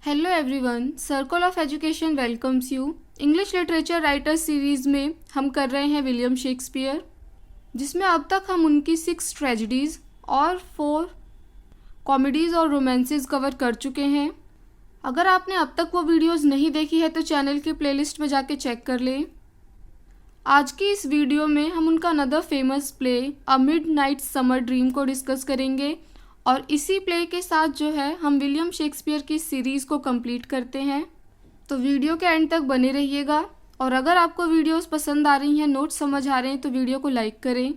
Hello everyone, circle of education welcomes you. English literature writer series में हम कर रहे हैं विलियम शेक्सपियर, जिसमें अब तक हम उनकी 6 ट्रेजेडीज़ और 4 कॉमेडीज़ और रोमांसेस कवर कर चुके हैं। अगर आपने अब तक वो वीडियोस नहीं देखी है तो चैनल की प्लेलिस्ट में जाके चेक कर लें। आज की इस वीडियो में हम उनका another famous play a midnight summer dream को डिस्कस करेंगे और इसी प्ले के साथ जो है हम विलियम शेक्सपियर की सीरीज़ को कंप्लीट करते हैं। तो वीडियो के एंड तक बने रहिएगा और अगर आपको वीडियोस पसंद आ रही हैं, नोट्स समझ आ रहे हैं तो वीडियो को लाइक करें,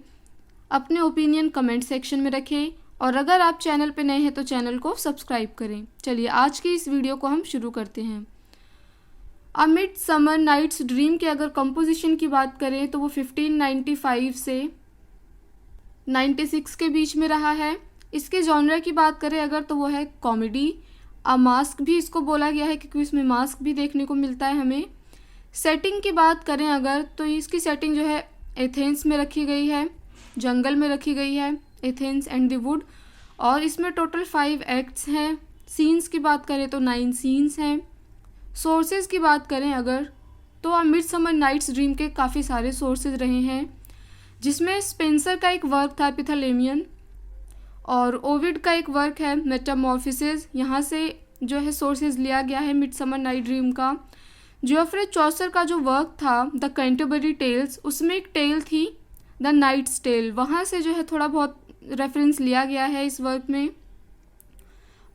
अपने ओपिनियन कमेंट सेक्शन में रखें और अगर आप चैनल पे नए हैं तो चैनल को सब्सक्राइब करें। चलिए आज की इस वीडियो को हम शुरू करते हैं। A midsummer night's dream के अगर कंपोजिशन की बात करें तो वो 1595 से 96 के बीच में रहा है। इसके जॉनर की बात करें अगर तो वो है कॉमेडी। अ मास्क भी इसको बोला गया है क्योंकि इसमें मास्क भी देखने को मिलता है हमें। सेटिंग की बात करें अगर तो इसकी सेटिंग जो है एथेंस में रखी गई है, जंगल में रखी गई है, एथेंस एंड द वुड, और इसमें टोटल 5 एक्ट्स हैं। सीन्स की बात करें तो 9 सीन्स हैं। सोर्सेज की बात करें अगर तो a midsummer night's dream के काफ़ी सारे सोर्सेज रहे हैं, जिसमें स्पेंसर का एक वर्क था पिथालेमियन और ओविड का एक वर्क है मेटामॉर्फोसिस। यहाँ से जो है सोर्सेज लिया गया है मिड समर नाइट ड्रीम का। जोफ्रे चौसर का जो वर्क था द कैंटरबरी टेल्स, उसमें एक टेल थी द नाइट्स टेल, वहाँ से जो है थोड़ा बहुत रेफरेंस लिया गया है इस वर्क में।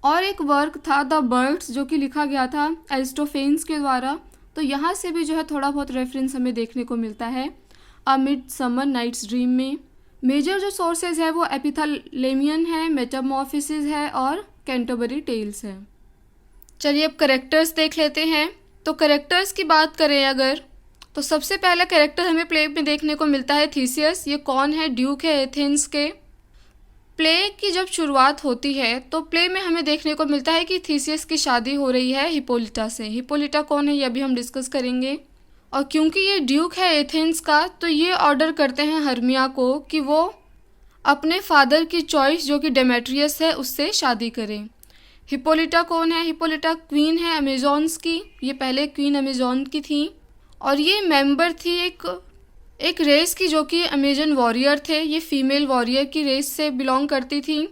और एक वर्क था द बर्ड्स जो कि लिखा गया था एरिस्टोफेन्स के द्वारा, तो यहाँ से भी जो है थोड़ा बहुत रेफरेंस हमें देखने को मिलता है a midsummer night's dream में। मेजर जो सोर्सेज है वो एपिथालेमियन है, मेटामॉर्फोसिस है और कैंटरबरी टेल्स है। चलिए अब कैरेक्टर्स देख लेते हैं। तो कैरेक्टर्स की बात करें अगर तो सबसे पहला कैरेक्टर हमें प्ले में देखने को मिलता है थीसियस। ये कौन है? ड्यूक है एथेंस के। प्ले की जब शुरुआत होती है तो प्ले में हमें देखने को मिलता है कि थीसियस की शादी हो रही है हिप्पोलिटा से। हिप्पोलिटा कौन है ये अभी हम डिस्कस करेंगे। और क्योंकि ये ड्यूक है एथेंस का तो ये ऑर्डर करते हैं हर्मिया को कि वो अपने फादर की चॉइस जो कि डेमेट्रियस है उससे शादी करें। हिप्पोलिटा कौन है? हिप्पोलिटा क्वीन है अमेजॉन्स की। ये पहले क्वीन अमेजॉन की थी और ये मेंबर थी एक रेस की जो कि अमेजन वॉरियर थे। ये फीमेल वॉरियर की रेस से बिलोंग करती थी।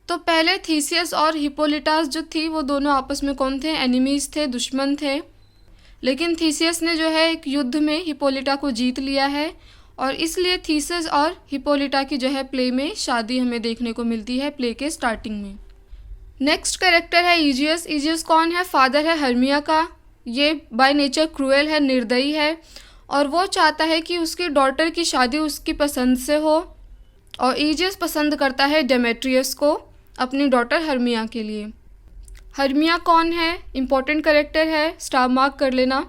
तो पहले थीसियस और हिप्पोलिटास जो थी वो दोनों आपस में कौन थे? एनिमीज थे, दुश्मन थे। लेकिन थीसियस ने जो है एक युद्ध में हिप्पोलिटा को जीत लिया है और इसलिए थीसियस और हिप्पोलिटा की जो है प्ले में शादी हमें देखने को मिलती है प्ले के स्टार्टिंग में। नेक्स्ट कैरेक्टर है ईजियस। ईजियस कौन है? फादर है हर्मिया का। ये बाय नेचर क्रूएल है, निर्दयी है और वो चाहता है कि उसकी डॉटर की शादी उसकी पसंद से हो और ईजियस पसंद करता है डेमेट्रियस को अपनी डॉटर हर्मिया के लिए। हर्मिया कौन है? इम्पोर्टेंट कैरेक्टर है, स्टार मार्क कर लेना।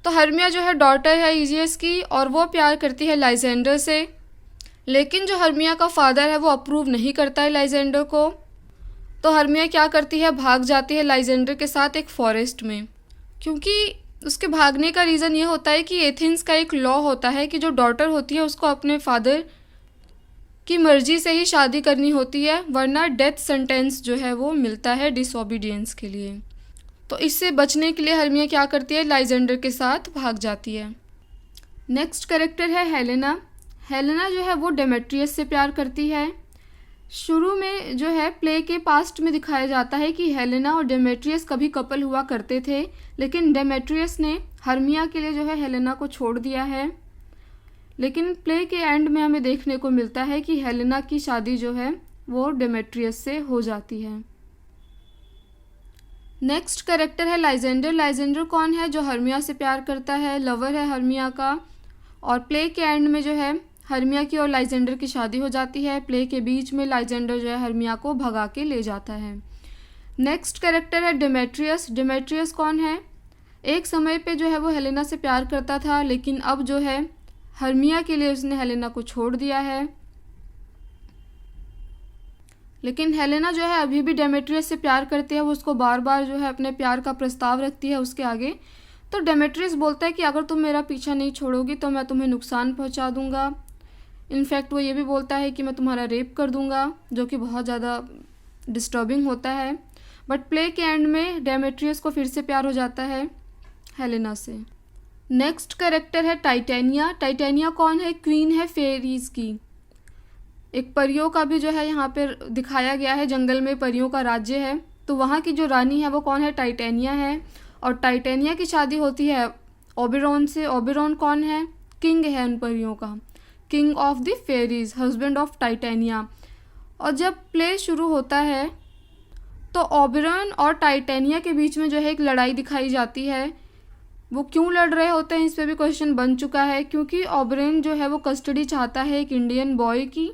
तो हर्मिया जो है डॉटर है ईजियस की और वो प्यार करती है लाइजेंडर से, लेकिन जो हर्मिया का फादर है वो अप्रूव नहीं करता है लाइजेंडर को। तो हर्मिया क्या करती है? भाग जाती है लाइजेंडर के साथ एक फॉरेस्ट में, क्योंकि उसके भागने का रीज़न ये होता है कि एथेंस का एक लॉ होता है कि जो डॉटर होती है उसको अपने फादर की मर्जी से ही शादी करनी होती है, वरना डेथ सेंटेंस जो है वो मिलता है डिसओबीडियंस के लिए। तो इससे बचने के लिए हर्मिया क्या करती है? लाइजेंडर के साथ भाग जाती है। नेक्स्ट कैरेक्टर है हेलेना। हेलेना जो है वो डेमेट्रियस से प्यार करती है। शुरू में जो है प्ले के पास्ट में दिखाया जाता है कि हेलेना और डेमेट्रियस कभी कपल हुआ करते थे, लेकिन डेमेट्रियस ने हर्मिया के लिए जो है हेलेना को छोड़ दिया है। लेकिन प्ले के एंड में हमें देखने को मिलता है कि हेलेना की शादी जो है वो डेमेट्रियस से हो जाती है। नेक्स्ट कैरेक्टर है लाइजेंडर। लाइजेंडर कौन है? जो हर्मिया से प्यार करता है, लवर है हर्मिया का और प्ले के एंड में जो है हर्मिया की और लाइजेंडर की शादी हो जाती है। प्ले के बीच में लाइजेंडर जो है हर्मिया को भगा के ले जाता है। नेक्स्ट कैरेक्टर है डेमेट्रियस। डेमेट्रियस कौन है? एक समय पे जो है वो हेलेना से प्यार करता था, लेकिन अब जो है हर्मिया के लिए उसने हेलेना को छोड़ दिया है। लेकिन हेलेना जो है अभी भी डेमेट्रियस से प्यार करती है, वो उसको बार बार जो है अपने प्यार का प्रस्ताव रखती है उसके आगे। तो डेमेट्रियस बोलता है कि अगर तुम मेरा पीछा नहीं छोड़ोगी तो मैं तुम्हें नुकसान पहुंचा दूंगा। इनफैक्ट वो ये भी बोलता है कि मैं तुम्हारा रेप कर दूंगा, जो कि बहुत ज़्यादा डिस्टर्बिंग होता है। बट प्ले के एंड में डेमेट्रियस को फिर से प्यार हो जाता है हेलेना से। नेक्स्ट कैरेक्टर है टाइटेनिया। टाइटेनिया कौन है? क्वीन है फेरीज की। एक परियों का भी जो है यहाँ पे दिखाया गया है, जंगल में परियों का राज्य है, तो वहाँ की जो रानी है वो कौन है? टाइटेनिया है। और टाइटेनिया की शादी होती है ओबेरॉन से। ओबेरॉन कौन है? किंग है उन परियों का, king of the fairies, husband of Titania. और जब प्ले शुरू होता है तो ओबेरॉन और टाइटेनिया के बीच में जो है एक लड़ाई दिखाई जाती है। वो क्यों लड़ रहे होते हैं इस पे भी क्वेश्चन बन चुका है, क्योंकि ओबेरॉन जो है वो कस्टडी चाहता है एक इंडियन बॉय की,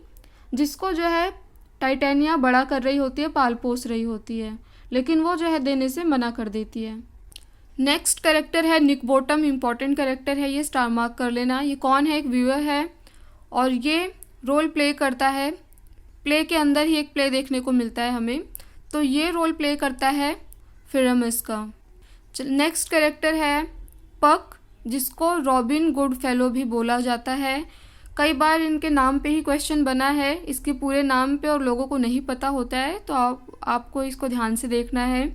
जिसको जो है टाइटेनिया बड़ा कर रही होती है, पाल पोस रही होती है, लेकिन वो जो है देने से मना कर देती है। नेक्स्ट कैरेक्टर है निक बॉटम। इम्पॉर्टेंट कैरेक्टर है ये, स्टार मार्क कर लेना। ये कौन है? एक व्यूअर है और ये रोल प्ले करता है। प्ले के अंदर ही एक प्ले देखने को मिलता है हमें, तो ये रोल प्ले करता है फिरमिस का। नेक्स्ट कैरेक्टर है पक, जिसको रॉबिन गुडफेलो भी बोला जाता है। कई बार इनके नाम पे ही क्वेश्चन बना है, इसके पूरे नाम पे और लोगों को नहीं पता होता है, तो आपको इसको ध्यान से देखना है।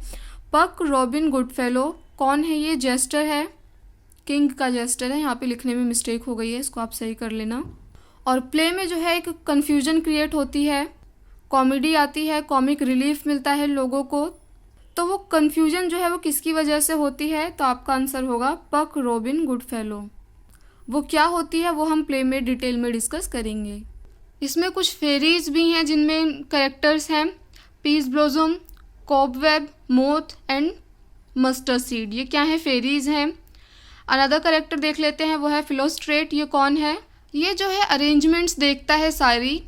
पक रॉबिन गुडफेलो कौन है? ये जेस्टर है, किंग का जेस्टर है। यहाँ पे लिखने में मिस्टेक हो गई है, इसको आप सही कर लेना। और प्ले में जो है एक कन्फ्यूजन क्रिएट होती है, कॉमेडी आती है, कॉमिक रिलीफ मिलता है लोगों को। तो वो कन्फ्यूजन जो है वो किसकी वजह से होती है? तो आपका आंसर होगा पक रॉबिन गुडफेलो। वो क्या होती है वो हम प्ले में डिटेल में डिस्कस करेंगे। इसमें कुछ फेरीज भी हैं जिनमें कैरेक्टर्स हैं Peaseblossom, Cobweb, Moth and Mustardseed. ये क्या है? फेरीज हैं। अनदर कैरेक्टर देख लेते हैं, वो है फिलोस्ट्रेट। ये कौन है? ये जो है अरेंजमेंट्स देखता है सारी।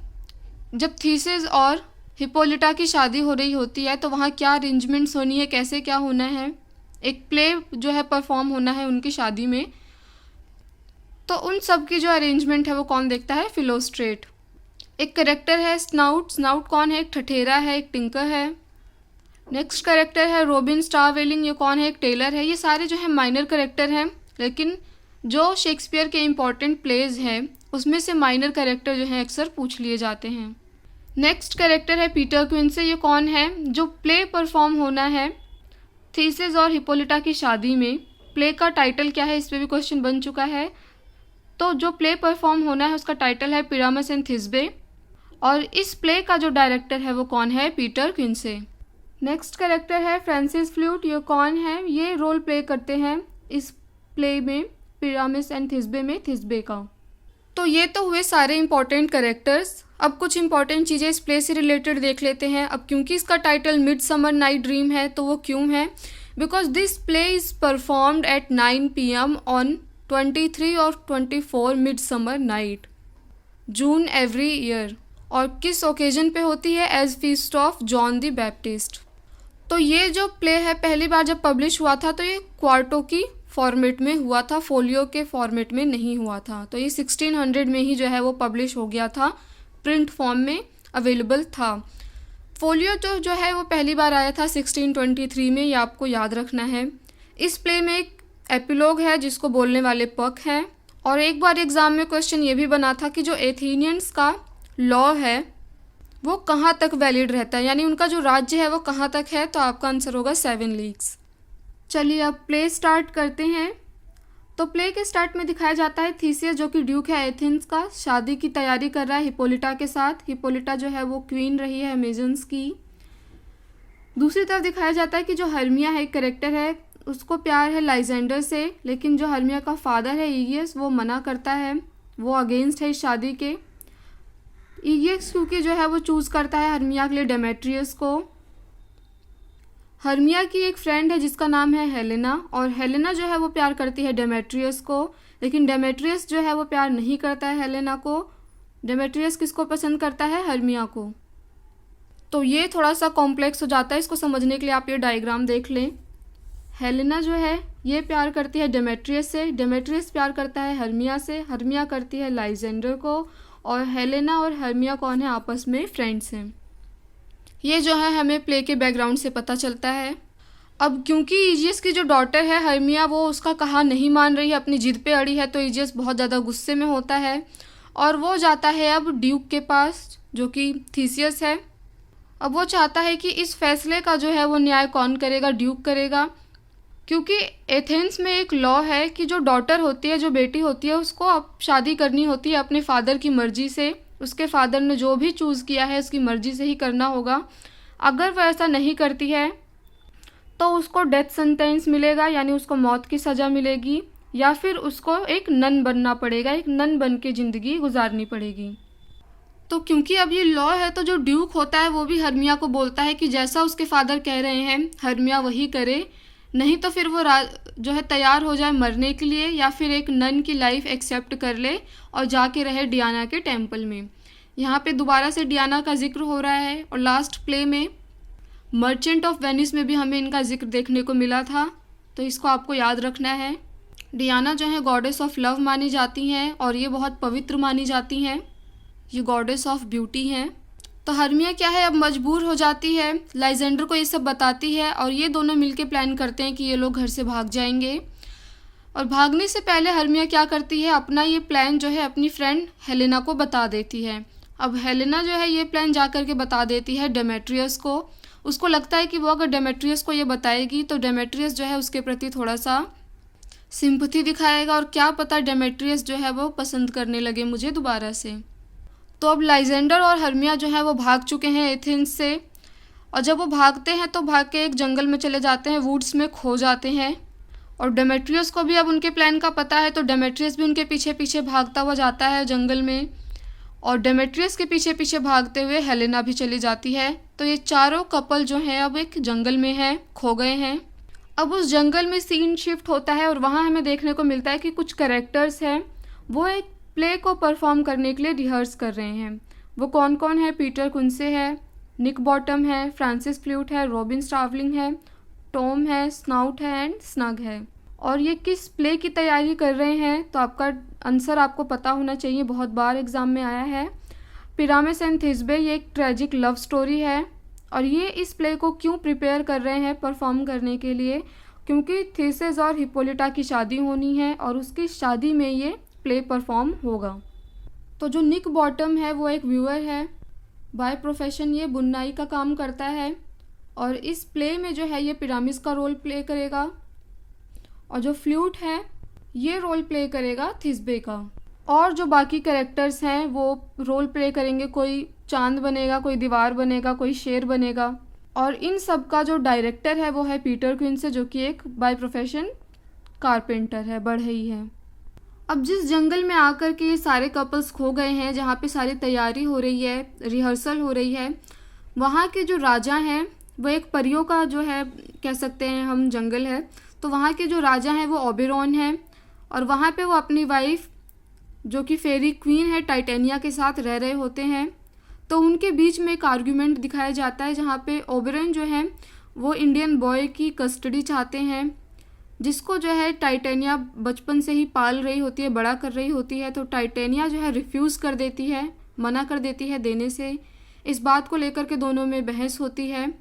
जब थीसिस और हिप्पोलिटा की शादी हो रही होती है तो वहाँ क्या अरेंजमेंट्स होनी है, कैसे क्या होना है, एक प्ले जो है परफॉर्म होना है उनकी शादी में, तो उन सब की जो अरेंजमेंट है वो कौन देखता है? फिलोस्ट्रेट। एक कैरेक्टर है स्नाउट। स्नाउट कौन है? एक ठठेरा है, एक टिंकर है। नेक्स्ट कैरेक्टर है रॉबिन स्टारवेलिंग। ये कौन है? एक टेलर है। ये सारे जो है माइनर कैरेक्टर हैं, लेकिन जो शेक्सपियर के इम्पॉर्टेंट प्लेज हैं उसमें से माइनर कैरेक्टर जो हैं अक्सर पूछ लिए जाते हैं। नेक्स्ट कैरेक्टर है पीटर क्विंसे। ये कौन है? जो प्ले परफॉर्म होना है थीसिस और हिप्पोलिटा की शादी में। प्ले का टाइटल क्या है इस पर भी क्वेश्चन बन चुका है। तो जो प्ले परफॉर्म होना है उसका टाइटल है पिरामस एंड थिस्बे, और इस प्ले का जो डायरेक्टर है वो कौन है? पीटर क्विंसे। नेक्स्ट कैरेक्टर है फ्रांसिस फ्लूट। ये कौन है? ये रोल प्ले करते हैं इस प्ले में, पिरामिस एंड थिस्बे में, थिस्बे का। तो ये तो हुए सारे इंपॉर्टेंट कैरेक्टर्स। अब कुछ इंपॉर्टेंट चीज़ें इस प्ले से रिलेटेड देख लेते हैं। अब क्योंकि इसका टाइटल मिडसमर नाइट ड्रीम है, तो वो क्यों है? Because this play is performed at 9 PM on 23 और 24 midsummer night June every year. और किस ओकेजन पे होती है? As feast of John the Baptist. तो ये जो प्ले है पहली बार जब पब्लिश हुआ था तो ये क्वार्टो की फॉर्मेट में हुआ था, फोलियो के फॉर्मेट में नहीं हुआ था। तो ये 1600 में ही जो है वो पब्लिश हो गया था, प्रिंट फॉर्म में अवेलेबल था। फोलियो जो है वो पहली बार आया था 1623 में, ये आपको याद रखना है। इस प्ले में एक एपिलॉग है जिसको बोलने वाले पक हैं। और एक बार एग्ज़ाम में क्वेश्चन ये भी बना था कि जो एथेनियंस का लॉ है वो कहाँ तक वैलिड रहता है, यानी उनका जो राज्य है वो कहाँ तक है, तो आपका आंसर होगा 7 लीग्स। चलिए अब प्ले स्टार्ट करते हैं। तो प्ले के स्टार्ट में दिखाया जाता है थीसियस जो कि ड्यूक है एथेंस का, शादी की तैयारी कर रहा है हिप्पोलिटा के साथ। हिप्पोलिटा जो है वो क्वीन रही है अमेजन्स की। दूसरी तरफ दिखाया जाता है कि जो हर्मिया है एक कैरेक्टर है, उसको प्यार है लाइजेंडर से, लेकिन जो हर्मिया का फादर है ईगियस वो मना करता है, वो अगेंस्ट है इस शादी के। ईगियस क्योंकि जो है वो चूज़ करता है हर्मिया के लिए डेमेट्रियस को। हर्मिया की एक फ्रेंड है जिसका नाम है हेलेना, और हेलेना जो है वो प्यार करती है डेमेट्रियस को, लेकिन डेमेट्रियस जो है वो प्यार नहीं करता है हेलेना को। डेमेट्रियस किसको पसंद करता है? हर्मिया को। तो ये थोड़ा सा कॉम्प्लेक्स हो जाता है, इसको समझने के लिए आप ये डायग्राम देख लें। हेलेना जो है ये प्यार करती है डेमेट्रियस से, डेमेट्रियस प्यार करता है हर्मिया से, हर्मिया करती है लाइजेंडर को, और हेलेना और हर्मिया कौन है? आपस में फ्रेंड्स हैं। ये जो है हमें प्ले के बैकग्राउंड से पता चलता है। अब क्योंकि ईजियस की जो डॉटर है हर्मिया वो उसका कहा नहीं मान रही है, अपनी जिद पे अड़ी है, तो ईजियस बहुत ज़्यादा गुस्से में होता है और वो जाता है अब ड्यूक के पास जो कि थीसियस है। अब वो चाहता है कि इस फैसले का जो है वो न्याय कौन करेगा, ड्यूक करेगा, क्योंकि एथेंस में एक लॉ है कि जो डॉटर होती है, जो बेटी होती है, उसको अब शादी करनी होती है अपने फादर की मर्ज़ी से। उसके फादर ने जो भी चूज़ किया है उसकी मर्ज़ी से ही करना होगा। अगर वह ऐसा नहीं करती है तो उसको डेथ सेंटेंस मिलेगा, यानी उसको मौत की सज़ा मिलेगी, या फिर उसको एक नन बनना पड़ेगा, एक नन बन के ज़िंदगी गुजारनी पड़ेगी। तो क्योंकि अब ये लॉ है तो जो ड्यूक होता है वो भी हर्मिया को बोलता है कि जैसा उसके फादर कह रहे हैं हर्मिया वही करे, नहीं तो फिर वो जो है तैयार हो जाए मरने के लिए, या फिर एक नन की लाइफ एक्सेप्ट कर ले और जाके रहे डियाना के टेम्पल में। यहाँ पे दोबारा से डियाना का जिक्र हो रहा है, और लास्ट प्ले में मर्चेंट ऑफ वेनिस में भी हमें इनका जिक्र देखने को मिला था, तो इसको आपको याद रखना है। डियाना जो है गॉडेस ऑफ लव मानी जाती हैं और ये बहुत पवित्र मानी जाती हैं, ये गॉडेस ऑफ ब्यूटी हैं। तो हर्मिया क्या है, अब मजबूर हो जाती है, लाइजेंडर को ये सब बताती है और ये दोनों मिलके प्लान करते हैं कि ये लोग घर से भाग जाएंगे। और भागने से पहले हर्मिया क्या करती है, अपना ये प्लान जो है अपनी फ्रेंड हेलेना को बता देती है। अब हेलेना जो है ये प्लान जा कर के बता देती है डेमेट्रियस को। उसको लगता है कि वो अगर डेमेट्रियस को ये बताएगी तो डेमेट्रियस जो है उसके प्रति थोड़ा सा सिंपैथी दिखाएगा, और क्या पता डेमेट्रियस जो है वो पसंद करने लगे मुझे दोबारा से। तो अब लाइजेंडर और हर्मिया जो है वो भाग चुके हैं एथेंस से, और जब वो भागते हैं तो भाग के एक जंगल में चले जाते हैं, वुड्स में खो जाते हैं। और डेमेट्रियस को भी अब उनके प्लान का पता है, तो डेमेट्रियस भी उनके पीछे पीछे भागता हुआ जाता है जंगल में, और डेमेट्रियस के पीछे पीछे भागते हुए हेलेना भी चली जाती है। तो ये चारों कपल जो हैं अब एक जंगल में हैं, खो गए हैं। अब उस जंगल में सीन शिफ्ट होता है और वहाँ हमें देखने को मिलता है कि कुछ कैरेक्टर्स हैं वो एक प्ले को परफॉर्म करने के लिए रिहर्स कर रहे हैं। वो कौन कौन है, पीटर कुंसे है, निक बॉटम है, फ्रांसिस फ्लूट है, रॉबिन स्टार्वलिंग है, टॉम है, स्नाउट है एंड स्नग है। और ये किस प्ले की तैयारी कर रहे हैं, तो आपका आंसर आपको पता होना चाहिए, बहुत बार एग्ज़ाम में आया है। पिरामिस एंड थिस्बे ये एक ट्रेजिक लव स्टोरी है, और ये इस प्ले को क्यों प्रिपेयर कर रहे हैं परफॉर्म करने के लिए, क्योंकि थीसिस और हिप्पोलिटा की शादी होनी है और उसकी शादी में ये प्ले परफॉर्म होगा। तो जो निक बॉटम है वो एक व्यूअर है, बाय प्रोफेशन ये बुनाई का काम करता है, और इस प्ले में जो है ये पिरामिस का रोल प्ले करेगा, और जो फ्लूट है ये रोल प्ले करेगा थिस्बे का। और जो बाकी कैरेक्टर्स हैं वो रोल प्ले करेंगे, कोई चांद बनेगा, कोई दीवार बनेगा, कोई शेर बनेगा। और इन सब का जो डायरेक्टर है वो है पीटर क्विंसे, जो कि एक बाय प्रोफेशन कारपेंटर है, बढ़ई है। अब जिस जंगल में आकर के ये सारे कपल्स खो गए हैं, जहाँ पे सारी तैयारी हो रही है, रिहर्सल हो रही है, वहाँ के जो राजा हैं वो एक परियों का जो है कह सकते हैं हम जंगल है, तो वहाँ के जो राजा हैं वो ओबेरॉन हैं, और वहाँ पे वो अपनी वाइफ जो कि फेरी क्वीन है टाइटेनिया के साथ रह रहे होते हैं। तो उनके बीच में एक आर्ग्यूमेंट दिखाया जाता है जहाँ पे ओबेरॉन जो है वो इंडियन बॉय की कस्टडी चाहते हैं, जिसको जो है टाइटेनिया बचपन से ही पाल रही होती है, बड़ा कर रही होती है। तो टाइटेनिया जो है रिफ्यूज़ कर देती है, मना कर देती है देने से। इस बात को लेकर के दोनों में बहस होती है,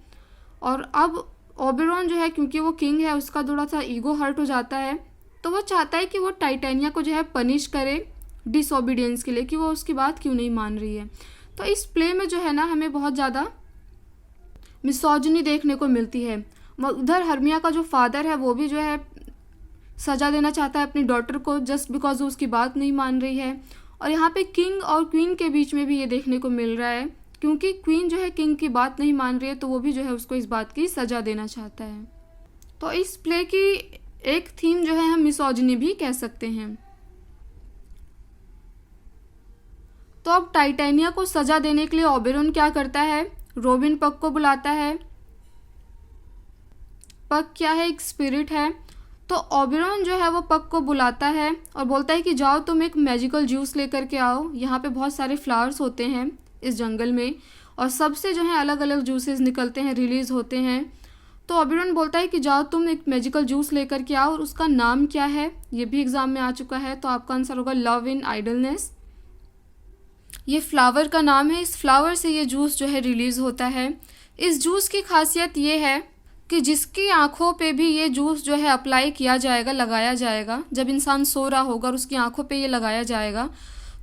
और अब ओबेरॉन जो है क्योंकि वो किंग है उसका थोड़ा सा ईगो हर्ट हो जाता है, तो वो चाहता है कि वो टाइटेनिया को जो है पनिश करे डिसओबीडियंस के लिए, कि वो उसकी बात क्यों नहीं मान रही है। तो इस प्ले में जो है ना हमें बहुत ज़्यादा मिसोजिनी देखने को मिलती है। उधर हर्मिया का जो फादर है वो भी जो है सज़ा देना चाहता है अपनी डॉटर को जस्ट बिकॉज वो उसकी बात नहीं मान रही है। और यहाँ पे किंग और क्वीन के बीच में भी ये देखने को मिल रहा है, क्योंकि क्वीन जो है किंग की बात नहीं मान रही है, तो वो भी जो है उसको इस बात की सज़ा देना चाहता है। तो इस प्ले की एक थीम जो है हम मिसोजिनी भी कह सकते हैं। तो अब टाइटेनिया को सज़ा देने के लिए ओबेरॉन क्या करता है, रॉबिन पक को बुलाता है। पक क्या है, एक स्पिरिट है। तो ओबेरॉन जो है वो पक को बुलाता है और बोलता है कि जाओ तुम एक मैजिकल जूस लेकर के आओ। यहाँ पे बहुत सारे फ्लावर्स होते हैं इस जंगल में, और सबसे जो है अलग अलग जूसेस निकलते हैं, रिलीज़ होते हैं। तो ओबेरॉन बोलता है कि जाओ तुम एक मैजिकल जूस लेकर के आओ, और उसका नाम क्या है ये भी एग्ज़ाम में आ चुका है, तो आपका आंसर होगा लव इन आइडलनेस। ये फ्लावर का नाम है, इस फ्लावर से ये जूस जो है रिलीज़ होता है। इस जूस की खासियत ये है कि जिसकी आँखों पे भी ये जूस जो है अप्लाई किया जाएगा, लगाया जाएगा, जब इंसान सो रहा होगा और उसकी आँखों पे ये लगाया जाएगा,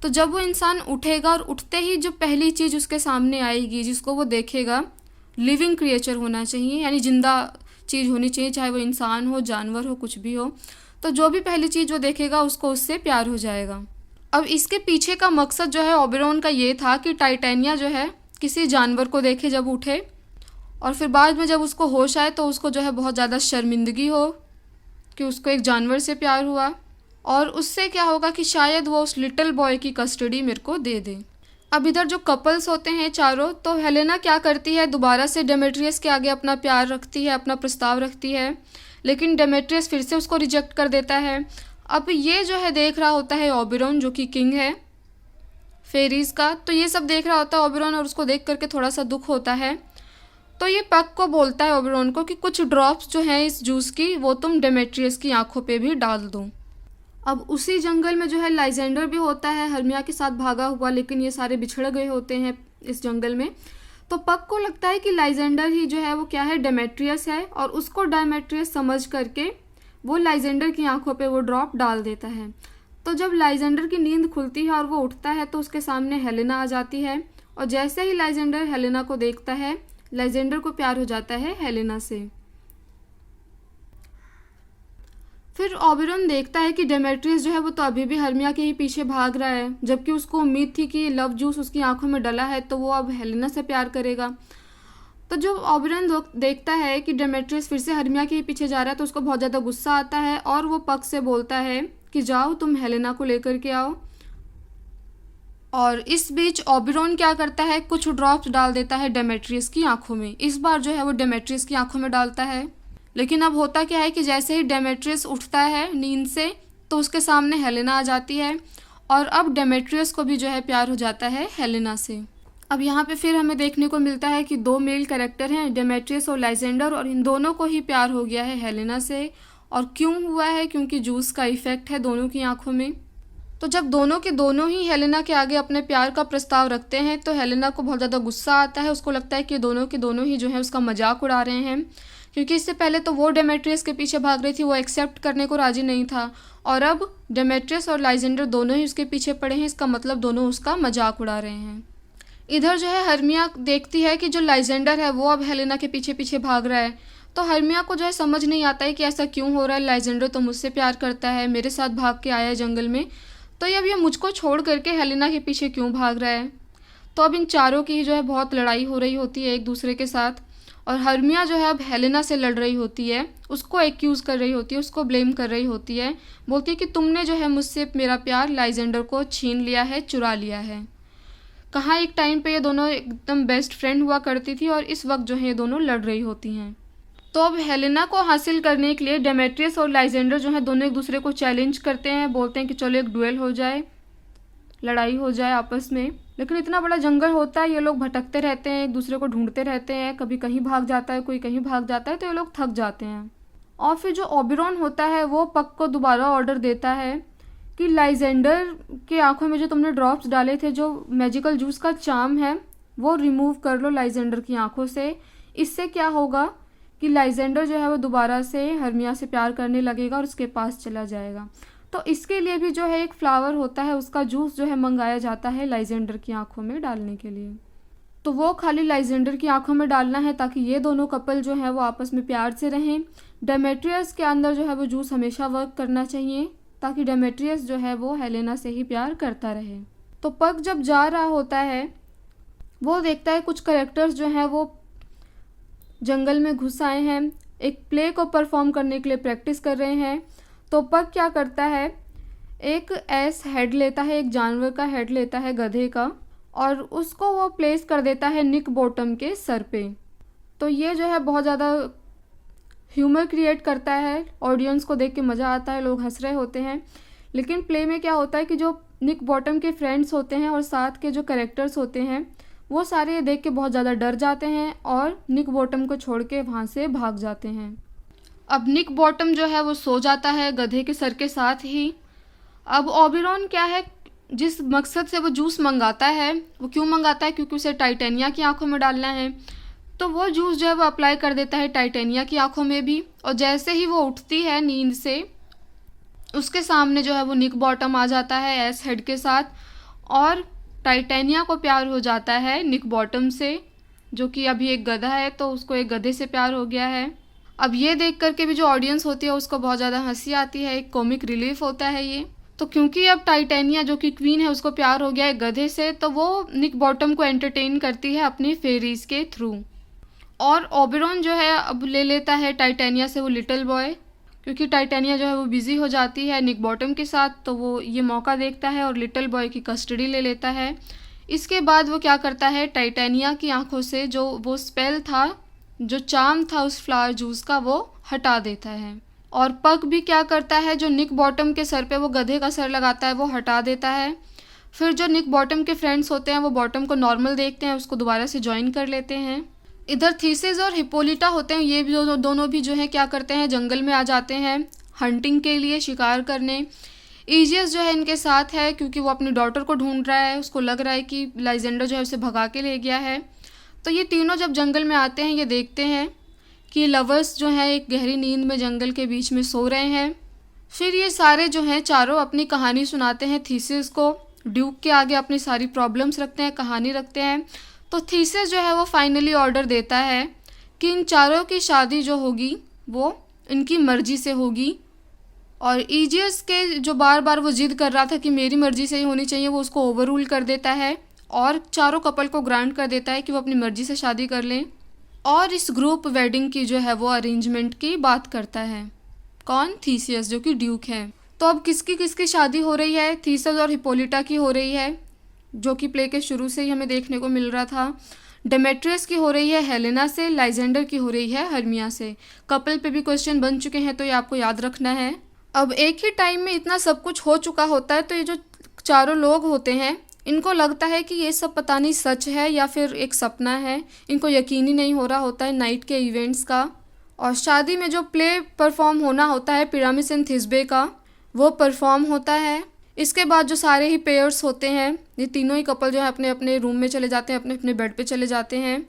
तो जब वो इंसान उठेगा और उठते ही जो पहली चीज़ उसके सामने आएगी जिसको वो देखेगा लिविंग क्रिएचर होना चाहिए, यानी जिंदा चीज़ होनी चाहिए, चाहे वो इंसान हो, जानवर हो, कुछ भी हो। तो जो भी पहली चीज़ वो देखेगा उसको उससे प्यार हो जाएगा। अब इसके पीछे का मकसद जो है ओबेरॉन का ये था कि टाइटेनिया जो है किसी जानवर को देखे जब उठे, और फिर बाद में जब उसको होश आए तो उसको जो है बहुत ज़्यादा शर्मिंदगी हो कि उसको एक जानवर से प्यार हुआ, और उससे क्या होगा कि शायद वो उस लिटिल बॉय की कस्टडी मेरे को दे दे। अब इधर जो कपल्स होते हैं चारों, तो हेलेना क्या करती है, दोबारा से डेमेट्रियस के आगे अपना प्यार रखती है, अपना प्रस्ताव रखती है, लेकिन डेमेट्रियस फिर से उसको रिजेक्ट कर देता है। अब ये जो है देख रहा होता है ओबेरॉन, जो कि किंग है फेरीज का, तो ये सब देख रहा होता है ओबेरॉन, और उसको देख करके थोड़ा सा दुख होता है। तो ये पक को बोलता है ओबेरॉन को कि कुछ ड्रॉप्स जो हैं इस जूस की वो तुम डेमेट्रियस की आंखों पे भी डाल दो। अब उसी जंगल में जो है लाइजेंडर भी होता है, हर्मिया के साथ भागा हुआ, लेकिन ये सारे बिछड़ गए होते हैं इस जंगल में। तो पक को लगता है कि लाइजेंडर ही जो है वो क्या है, डेमेट्रियस है, और उसको डेमेट्रियस समझ करके वो लाइजेंडर की आंखों पे वो ड्रॉप डाल देता है। तो जब लाइजेंडर की नींद खुलती है और वो उठता है तो उसके सामने हेलेना आ जाती है, और जैसे ही लाइजेंडर हेलेना को देखता है, लाइजेंडर को प्यार हो जाता है हेलेना से। फिर ओबेरॉन देखता है कि डेमेट्रियस जो है वो तो अभी भी हर्मिया के ही पीछे भाग रहा है, जबकि उसको उम्मीद थी कि लव जूस उसकी आंखों में डला है तो वो अब हेलेना से प्यार करेगा। तो जब ओबेरॉन देखता है कि डेमेट्रियस फिर से हर्मिया के ही पीछे जा रहा है तो उसको बहुत ज़्यादा गुस्सा आता है, और वो पक से बोलता है कि जाओ तुम हेलेना को लेकर के आओ। और इस बीच ओबेरॉन क्या करता है, कुछ ड्रॉप्स डाल देता है डेमेट्रियस की आंखों में। इस बार जो है वो डेमेट्रियस की आंखों में डालता है, लेकिन अब होता क्या है कि जैसे ही डेमेट्रियस उठता है नींद से तो उसके सामने हेलेना आ जाती है, और अब डेमेट्रियस को भी जो है प्यार हो जाता है हेलेना से। अब यहाँ पे फिर हमें देखने को मिलता है कि दो मेल कैरेक्टर हैं, डेमेट्रियस और लाइजेंडर, और इन दोनों को ही प्यार हो गया है हेलेना से। और क्यों हुआ है, क्योंकि जूस का इफ़ेक्ट है दोनों की आंखों में। तो जब दोनों के दोनों ही हेलेना के आगे अपने प्यार का प्रस्ताव रखते हैं तो हेलेना को बहुत ज़्यादा गुस्सा आता है। उसको लगता है कि दोनों के दोनों ही जो है उसका मजाक उड़ा रहे हैं, क्योंकि इससे पहले तो वो डेमेट्रियस के पीछे भाग रही थी, वो एक्सेप्ट करने को राजी नहीं था, और अब डेमेट्रियस और लाइजेंडर दोनों ही उसके पीछे पड़े हैं, इसका मतलब दोनों उसका मजाक उड़ा रहे हैं। इधर जो है हर्मिया देखती है कि जो लाइजेंडर है वो अब हेलेना के पीछे पीछे भाग रहा है। तो हर्मिया को जो है समझ नहीं आता है कि ऐसा क्यों हो रहा है, लाइजेंडर तो मुझसे प्यार करता है, मेरे साथ भाग के आया है जंगल में, तो अब ये मुझको छोड़ करके हेलेना के पीछे क्यों भाग रहा है। तो अब इन चारों की जो है बहुत लड़ाई हो रही होती है एक दूसरे के साथ, और हर्मिया जो है अब हेलेना से लड़ रही होती है, उसको एक्यूज़ कर रही होती है, उसको ब्लेम कर रही होती है, बोलती है कि तुमने जो है मुझसे मेरा प्यार लाइजेंडर को छीन लिया है, चुरा लिया है। कहाँ एक टाइम पे ये दोनों एकदम बेस्ट फ्रेंड हुआ करती थी, और इस वक्त जो है ये दोनों लड़ रही होती हैं। तो अब हेलेना को हासिल करने के लिए डेमेट्रियस और लाइजेंडर जो है दोनों एक दूसरे को चैलेंज करते हैं, बोलते हैं कि चलो एक डुएल हो जाए, लड़ाई हो जाए आपस में। लेकिन इतना बड़ा जंगल होता है, ये लोग भटकते रहते हैं, एक दूसरे को ढूंढते रहते हैं, कभी कहीं भाग जाता है, कोई कहीं भाग जाता है, तो ये लोग थक जाते हैं। और फिर जो ओबेरॉन होता है वो पक को दोबारा ऑर्डर देता है कि लाइजेंडर के आंखों में जो तुमने ड्रॉप्स डाले थे, जो मैजिकल जूस का चार्म है, वो रिमूव कर लो लाइजेंडर की आंखों से। इससे क्या होगा कि लाइजेंडर जो है वो दोबारा से हर्मिया से प्यार करने लगेगा और उसके पास चला जाएगा। तो इसके लिए भी जो है एक फ्लावर होता है, उसका जूस जो है मंगाया जाता है लाइजेंडर की आंखों में डालने के लिए। तो वो खाली लाइजेंडर की आंखों में डालना है ताकि ये दोनों कपल जो है वो आपस में प्यार से रहें। डेमेट्रियस के अंदर जो है वो जूस हमेशा वर्क करना चाहिए ताकि डेमेट्रियस जो है वो हेलेना से ही प्यार करता रहे। तो पक जब जा रहा होता है वो देखता है कुछ कैरेक्टर्स जो हैं वो जंगल में घुस आए हैं, एक प्ले को परफॉर्म करने के लिए प्रैक्टिस कर रहे हैं। तो पक क्या करता है, एक एस हेड लेता है, एक जानवर का हेड लेता है गधे का, और उसको वो प्लेस कर देता है निक बॉटम के सर पे। तो ये जो है बहुत ज़्यादा ह्यूमर क्रिएट करता है, ऑडियंस को देख के मज़ा आता है, लोग हंस रहे होते हैं। लेकिन प्ले में क्या होता है कि जो निक बॉटम के फ्रेंड्स होते हैं और साथ के जो कैरेक्टर्स होते हैं वो सारे ये देख के बहुत ज़्यादा डर जाते हैं और निक बॉटम को छोड़ के वहाँ से भाग जाते हैं। अब निक बॉटम जो है वो सो जाता है गधे के सर के साथ ही। अब ओबेरॉन क्या है, जिस मकसद से वो जूस मंगाता है, वो क्यों मंगाता है, क्योंकि उसे टाइटेनिया की आंखों में डालना है। तो वो जूस जो है वो अप्लाई कर देता है टाइटेनिया की आंखों में भी, और जैसे ही वो उठती है नींद से उसके सामने जो है वो निक बॉटम आ जाता है एस हेड के साथ, और टाइटेनिया को प्यार हो जाता है निक बॉटम से, जो कि अभी एक गधा है तो उसको एक गधे से प्यार हो गया है। अब ये देख करके भी जो ऑडियंस होती है उसको बहुत ज़्यादा हंसी आती है, एक कॉमिक रिलीफ होता है ये। तो क्योंकि अब टाइटेनिया जो कि क्वीन है उसको प्यार हो गया है गधे से, तो वो निक बॉटम को एंटरटेन करती है अपनी फेरीज के थ्रू। और ओबेरॉन जो है अब ले लेता है टाइटेनिया से वो लिटिल बॉय, क्योंकि टाइटेनिया जो है वो बिज़ी हो जाती है निक बॉटम के साथ, तो वो ये मौका देखता है और लिटिल बॉय की कस्टडी ले लेता है। इसके बाद वो क्या करता है, टाइटेनिया की आंखों से जो वो स्पेल था, जो चार्म था उस फ्लावर जूस का, वो हटा देता है। और पग भी क्या करता है, जो निक बॉटम के सर पे वो गधे का सर लगाता है वो हटा देता है। फिर जो निक बॉटम के फ्रेंड्स होते हैं वो बॉटम को नॉर्मल देखते हैं, उसको दोबारा से ज्वाइन कर लेते हैं। इधर थीसिस और हिप्पोलिटा होते हैं, ये भी दोनों भी जो है क्या करते हैं, जंगल में आ जाते हैं हंटिंग के लिए, शिकार करने। ईजियस जो है इनके साथ है क्योंकि वो अपनी डॉटर को ढूंढ रहा है, उसको लग रहा है कि लाइजेंडर जो है उसे भगा के ले गया है। तो ये तीनों जब जंगल में आते हैं ये देखते हैं कि लवर्स जो हैं एक गहरी नींद में जंगल के बीच में सो रहे हैं। फिर ये सारे जो हैं चारों अपनी कहानी सुनाते हैं थीसिस को, ड्यूक के आगे अपनी सारी प्रॉब्लम्स रखते हैं, कहानी रखते हैं। तो थीसिस जो है वो फाइनली ऑर्डर देता है कि इन चारों की शादी जो होगी वो इनकी मर्जी से होगी। और ईजियस के जो बार बार वो जिद कर रहा था कि मेरी मर्जी से ही होनी चाहिए, वो उसको ओवररूल कर देता है और चारों कपल को ग्रांट कर देता है कि वो अपनी मर्जी से शादी कर लें। और इस ग्रुप वेडिंग की जो है वो अरेंजमेंट की बात करता है कौन, थीसियस जो कि ड्यूक है। तो अब किसकी किसकी शादी हो रही है, थीसिस और हिप्पोलिटा की हो रही है, जो कि प्ले के शुरू से ही हमें देखने को मिल रहा था। डेमेट्रियस की हो रही है हेलेना से, लाइजेंडर की हो रही है हर्मिया से। कपल पे भी क्वेश्चन बन चुके हैं तो ये आपको याद रखना है। अब एक ही टाइम में इतना सब कुछ हो चुका होता है तो ये जो चारों लोग होते हैं इनको लगता है कि ये सब पता नहीं सच है या फिर एक सपना है, इनको यकीन ही नहीं हो रहा होता है नाइट के इवेंट्स का। और शादी में जो प्ले परफॉर्म होना होता है पिरामिस एंड थिस्बे का, वो परफॉर्म होता है। इसके बाद जो सारे ही पेयर्स होते हैं, ये तीनों ही कपल जो है अपने अपने रूम में चले जाते हैं, अपने अपने बेड पे चले जाते हैं।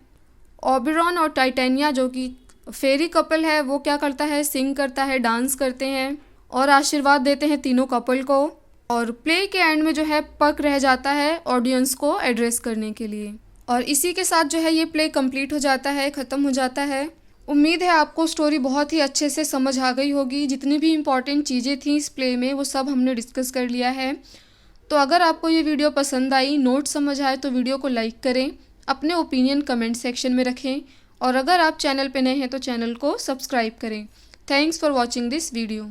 ओबेरॉन और टाइटेनिया जो कि फेरी कपल है वो क्या करता है, सिंग करता है, डांस करते हैं और आशीर्वाद देते हैं तीनों कपल को। और प्ले के एंड में जो है पक रह जाता है ऑडियंस को एड्रेस करने के लिए। और इसी के साथ जो है ये प्ले कंप्लीट हो जाता है, ख़त्म हो जाता है। उम्मीद है आपको स्टोरी बहुत ही अच्छे से समझ आ गई होगी। जितनी भी इम्पॉर्टेंट चीज़ें थी इस प्ले में वो सब हमने डिस्कस कर लिया है। तो अगर आपको ये वीडियो पसंद आई, नोट समझ आए तो वीडियो को लाइक करें, अपने ओपिनियन कमेंट सेक्शन में रखें और अगर आप चैनल पे नए हैं तो चैनल को सब्सक्राइब करें। Thanks for watching this video.